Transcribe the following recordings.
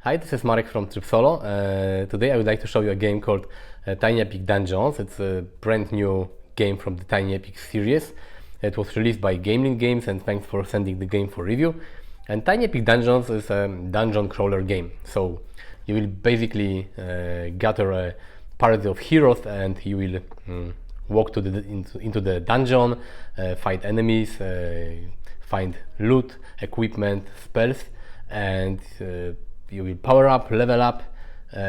Hi, this is Marek from Tryb Solo. Today I would like to show you a game called Tiny Epic Dungeons. It's a brand new game from the Tiny Epic series. It was released by Gamelyn Games, and thanks for sending the game for review. And Tiny Epic Dungeons is a dungeon crawler game. So you will basically gather a party of heroes, and you will walk into the dungeon, fight enemies, find loot, equipment, spells, and you will power up, level up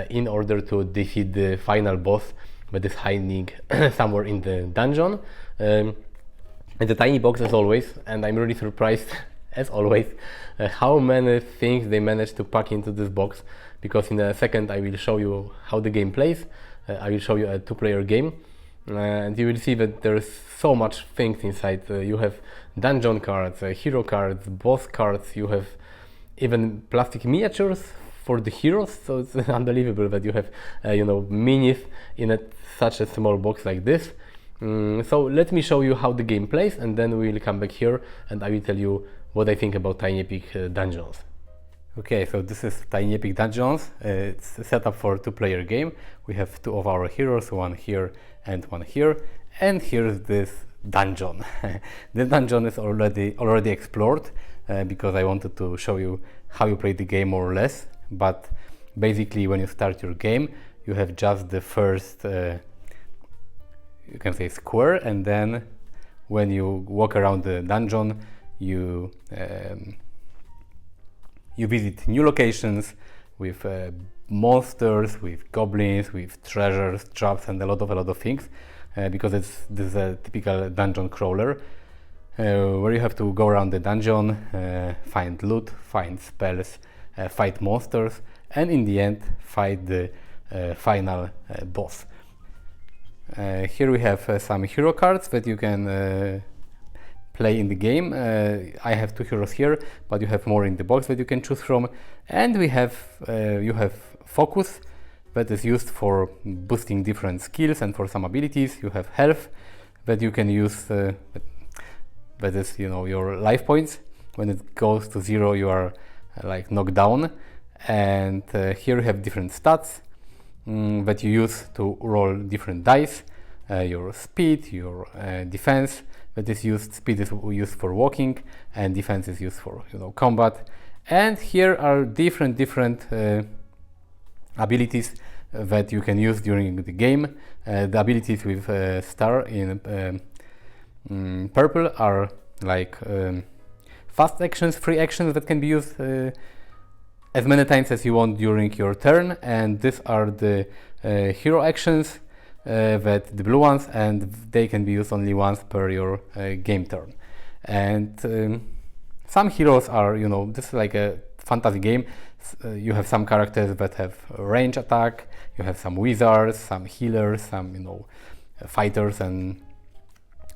in order to defeat the final boss that is hiding somewhere in the dungeon. It's a tiny box as always, and I'm really surprised as always how many things they managed to pack into this box, because in a second I will show you how the game plays. I will show you a two-player game, and you will see that there is so much things inside. You have dungeon cards, hero cards, boss cards, you have even plastic miniatures for the heroes, so it's unbelievable that you have minis in such a small box like this. So let me show you how the game plays, and then we will come back here and I will tell you what I think about Tiny Epic Dungeons. Okay, so this is Tiny Epic Dungeons. It's set up for a two-player game. We have two of our heroes, one here and one here, and here's this dungeon. The dungeon is already explored, because I wanted to show you how you play the game more or less. But basically, when you start your game, you have just the first, you can say, square, and then when you walk around the dungeon, you visit new locations with monsters, with goblins, with treasures, traps, and a lot of things, because this is a typical dungeon crawler. Where you have to go around the dungeon, find loot, find spells, fight monsters, and in the end fight the final boss. Here we have some hero cards that you can play in the game. I have two heroes here, but you have more in the box that you can choose from. And we have you have focus, that is used for boosting different skills and for some abilities. You have health that you can use. That is, your life points. When it goes to 0, you are like knocked down. And here you have different stats that you use to roll different dice. Your speed, your defense. That is used. Speed is used for walking, and defense is used for combat. And here are different abilities that you can use during the game. The abilities with star in purple are like fast actions, free actions that can be used as many times as you want during your turn, and these are the hero actions, that the blue ones, and they can be used only once per your game turn. And some heroes are, this is like a fantasy game. You have some characters that have range attack, you have some wizards, some healers, some fighters, and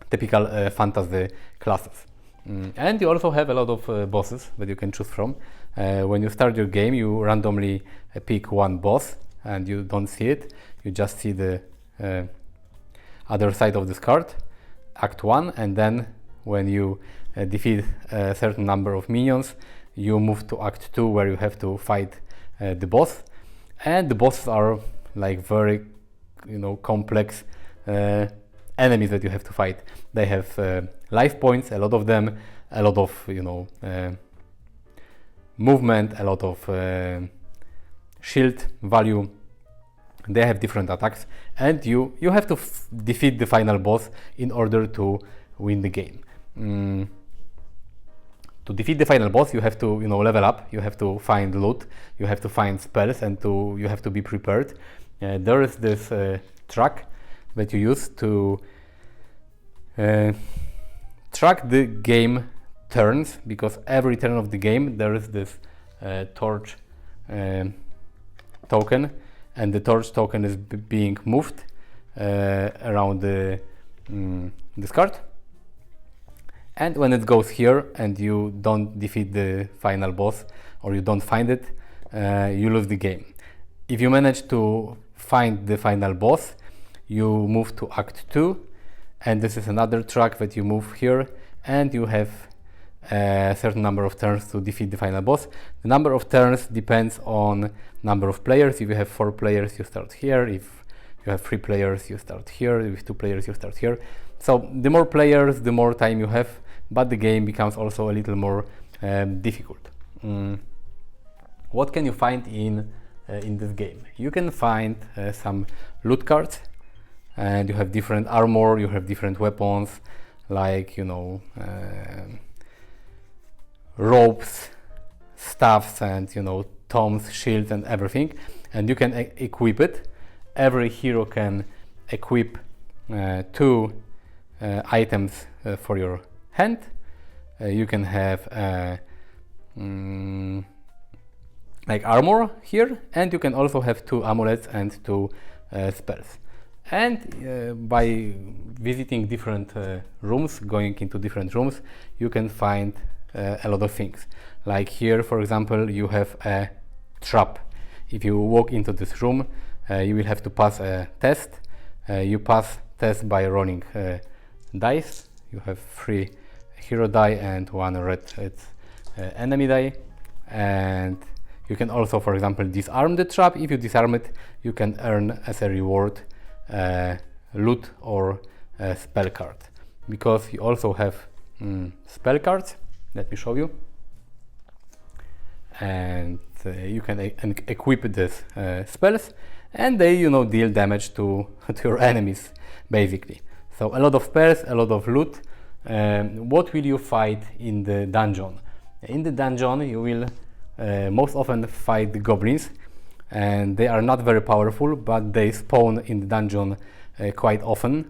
typical fantasy classes. And you also have a lot of bosses that you can choose from. When you start your game, you randomly pick one boss, and you don't see it. You just see the other side of this card, Act 1, and then when you defeat a certain number of minions, you move to Act 2, where you have to fight the boss. And the bosses are like very complex enemies that you have to fight. They have life points, a lot of them, a lot of movement, a lot of shield value. They have different attacks, and you have to defeat the final boss in order to win the game. To defeat the final boss, you have to level up. You have to find loot. You have to find spells, and you have to be prepared. There is this track that you use to track the game turns, because every turn of the game there is this torch token, and the torch token is being moved around this card. And when it goes here and you don't defeat the final boss, or you don't find it, you lose the game. If you manage to find the final boss, you move to Act 2, and this is another track that you move here, and you have a certain number of turns to defeat the final boss. The number of turns depends on number of players. If you have 4 players, you start here. If you have 3 players, you start here. With 2 players, you start here. So the more players, the more time you have, but the game becomes also a little more difficult. What can you find in this game? You can find some loot cards, and you have different armor, you have different weapons, like, you know, ropes, staffs, and, you know, tomes, shields, and everything, and you can equip it. Every hero can equip 2 items for your hand. You can have like armor here, and you can also have 2 amulets and 2 spells. And by visiting different rooms, going into different rooms, you can find a lot of things. Like here, for example, you have a trap. If you walk into this room, you will have to pass a test. You pass test by rolling dice. You have 3 hero die and 1 red enemy die. And you can also, for example, disarm the trap. If you disarm it, you can earn as a reward loot or spell card. Because you also have spell cards. Let me show you. And you can equip these spells, and they, you know, deal damage to your enemies, basically. So a lot of spells, a lot of loot. What will you fight in the dungeon? In the dungeon, you will most often fight the goblins, and they are not very powerful, but they spawn in the dungeon quite often,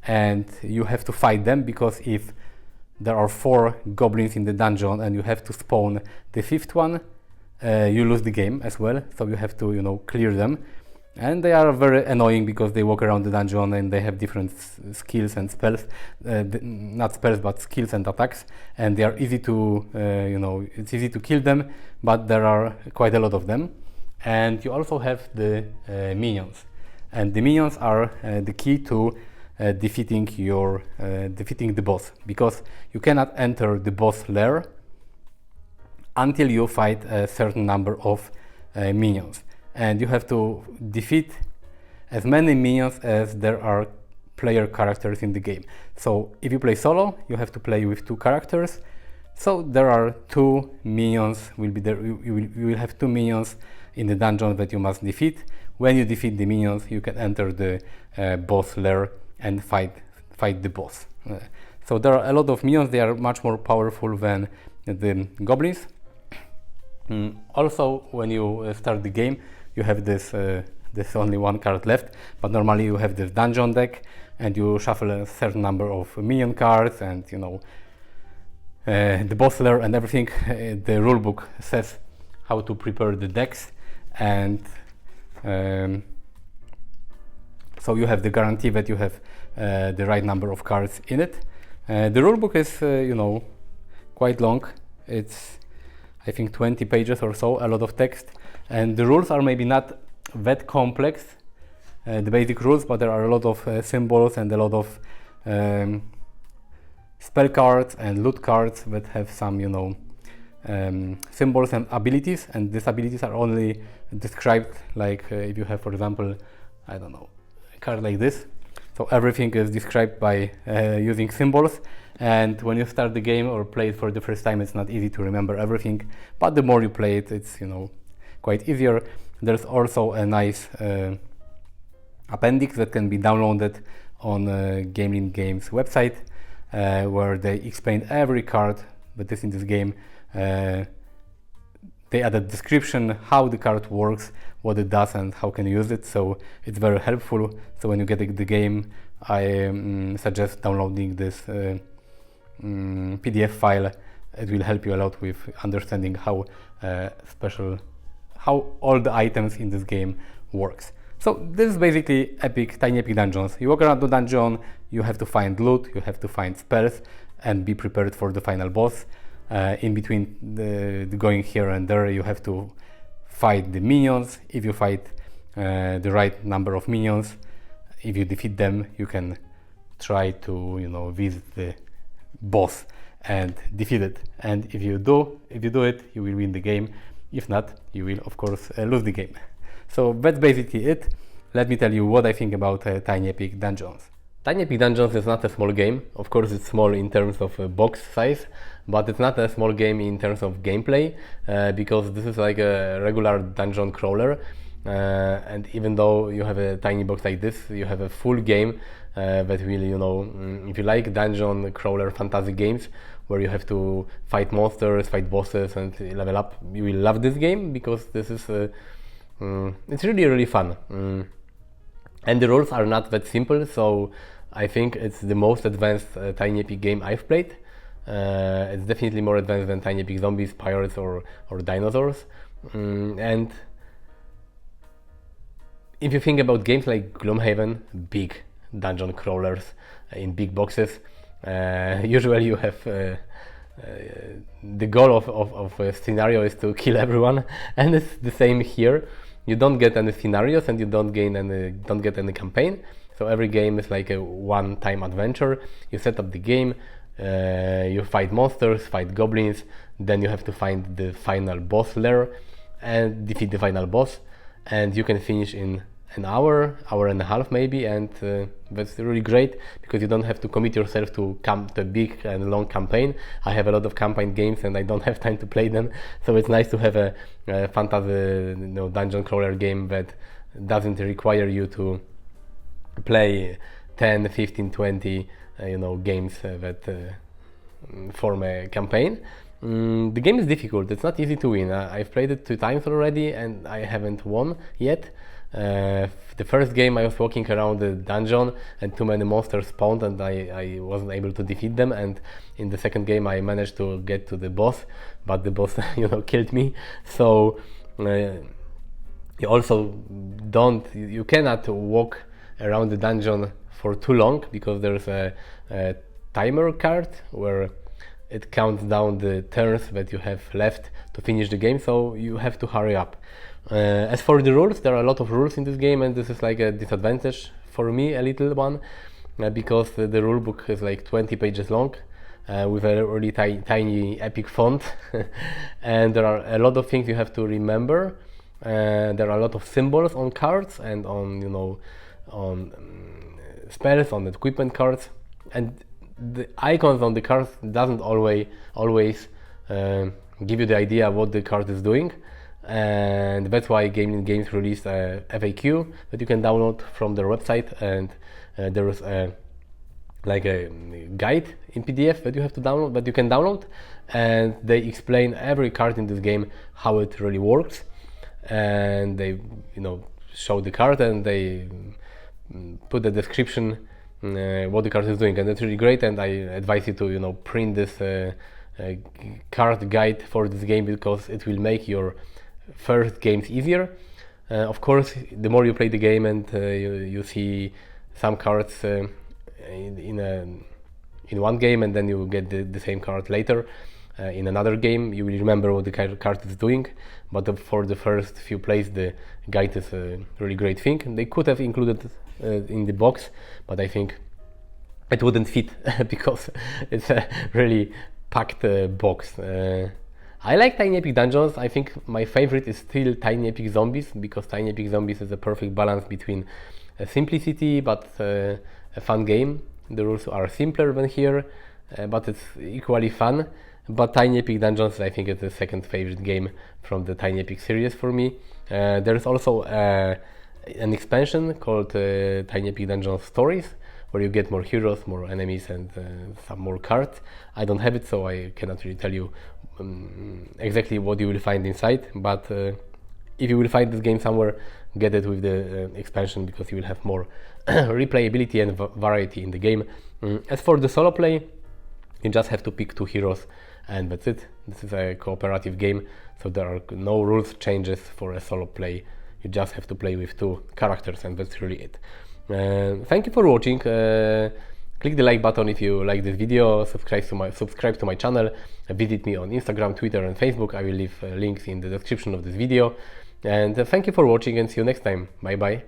and you have to fight them, because if there are 4 goblins in the dungeon and you have to spawn the 5th one, you lose the game as well. So you have to, you know, clear them, and they are very annoying because they walk around the dungeon and they have different skills and spells, not spells but skills and attacks, and they are easy to, you know, it's easy to kill them, but there are quite a lot of them. And you also have the minions, and the minions are the key to defeating the boss, because you cannot enter the boss lair until you fight a certain number of minions, and you have to defeat as many minions as there are player characters in the game. So if you play solo, you have to play with 2 characters, so there are 2 minions will be there. You will have 2 minions in the dungeon that you must defeat. When you defeat the minions, you can enter the boss lair and fight the boss. So there are a lot of minions. They are much more powerful than the goblins. Also, when you start the game, you have this there's only 1 card left, but normally you have this dungeon deck, and you shuffle a certain number of minion cards, and, you know, the boss lair and everything. The rulebook says how to prepare the decks, and so you have the guarantee that you have the right number of cards in it. The rulebook is, you know, quite long. It's, I think, 20 pages or so, a lot of text, and the rules are maybe not that complex, the basic rules, but there are a lot of symbols and a lot of spell cards and loot cards that have some, you know, symbols and abilities, and these abilities are only described, like if you have, for example, I don't know, a card like this. So everything is described by using symbols, and when you start the game or play it for the first time, it's not easy to remember everything, but the more you play it, it's, you know, quite easier. There's also a nice appendix that can be downloaded on Gamelyn Games website, where they explain every card that is in this game. They add a description, how the card works, what it does, and how can you use it. So it's very helpful. So when you get the game, I suggest downloading this PDF file. It will help you a lot with understanding how how all the items in this game works. So this is basically tiny epic dungeons. You walk around the dungeon, you have to find loot, you have to find spells, and be prepared for the final boss. In between the going here and there, you have to fight the minions. If you fight the right number of minions, if you defeat them, you can try to, you know, visit the boss and defeat it. And if you do it, you will win the game. If not, you will of course lose the game. So that's basically it. Let me tell you what I think about Tiny Epic Dungeons. Tiny Epic Dungeons is not a small game. Of course, it's small in terms of box size, but it's not a small game in terms of gameplay, because this is like a regular dungeon crawler. And even though you have a tiny box like this, you have a full game that will, you know, if you like dungeon crawler fantasy games where you have to fight monsters, fight bosses and level up, you will love this game, because this is it's really fun. And the rules are not that simple, so I think it's the most advanced Tiny Epic game I've played. It's definitely more advanced than Tiny Epic Zombies, Pirates or Dinosaurs. And if you think about games like Gloomhaven, big dungeon crawlers in big boxes, usually you have the goal of a scenario is to kill everyone, and it's the same here. You don't get any scenarios and you don't get any campaign. So every game is like a one-time adventure. You set up the game, you fight monsters, fight goblins, then you have to find the final boss lair and defeat the final boss, and you can finish in an hour and a half maybe, and that's really great because you don't have to commit yourself to a big and long campaign. I have a lot of campaign games and I don't have time to play them, so it's nice to have a fantasy, dungeon crawler game that doesn't require you to play 10, 15, 20 games that form a campaign. The game is difficult, it's not easy to win. I've played it 2 times already and I haven't won yet. The first game I was walking around the dungeon and too many monsters spawned and I wasn't able to defeat them, and in the second game I managed to get to the boss, but the boss killed me. So you cannot walk around the dungeon for too long, because there's a timer card where it counts down the turns that you have left to finish the game, so you have to hurry up. As for the rules, there are a lot of rules in this game, and this is like a disadvantage for me, a little one, because the rule book is like 20 pages long with a really tiny epic font and there are a lot of things you have to remember. There are a lot of symbols on cards and on spells, on the equipment cards, and the icons on the cards doesn't always give you the idea what the card is doing. And that's why Gamelyn Games released a FAQ that you can download from their website, and there is a guide in PDF that you can download, and they explain every card in this game, how it really works, and they show the card and they put the description what the card is doing, and that's really great. And I advise you to print this card guide for this game, because it will make your first games easier. Of course, the more you play the game and you see some cards in one game, and then you get the same card later in another game, you will remember what the card is doing. But for the first few plays, the guide is a really great thing. They could have included in the box, but I think it wouldn't fit because it's a really packed box. I like Tiny Epic Dungeons. I think my favorite is still Tiny Epic Zombies, because Tiny Epic Zombies is a perfect balance between simplicity but a fun game. The rules are simpler than here, but it's equally fun. But Tiny Epic Dungeons, I think, is the second favorite game from the Tiny Epic series for me. There's also an expansion called Tiny Epic Dungeons Stories, where you get more heroes, more enemies, and some more cards. I don't have it, so I cannot really tell you exactly what you will find inside, but if you will find this game somewhere, get it with the expansion, because you will have more replayability and variety in the game. As for the solo play, you just have to pick 2 heroes and that's it. This is a cooperative game, so there are no rules changes for a solo play. You just have to play with 2 characters, and that's really it. Thank you for watching. Click the like button if you like this video, subscribe to my channel, visit me on Instagram, Twitter and Facebook. I will leave links in the description of this video. And thank you for watching, and see you next time. Bye bye.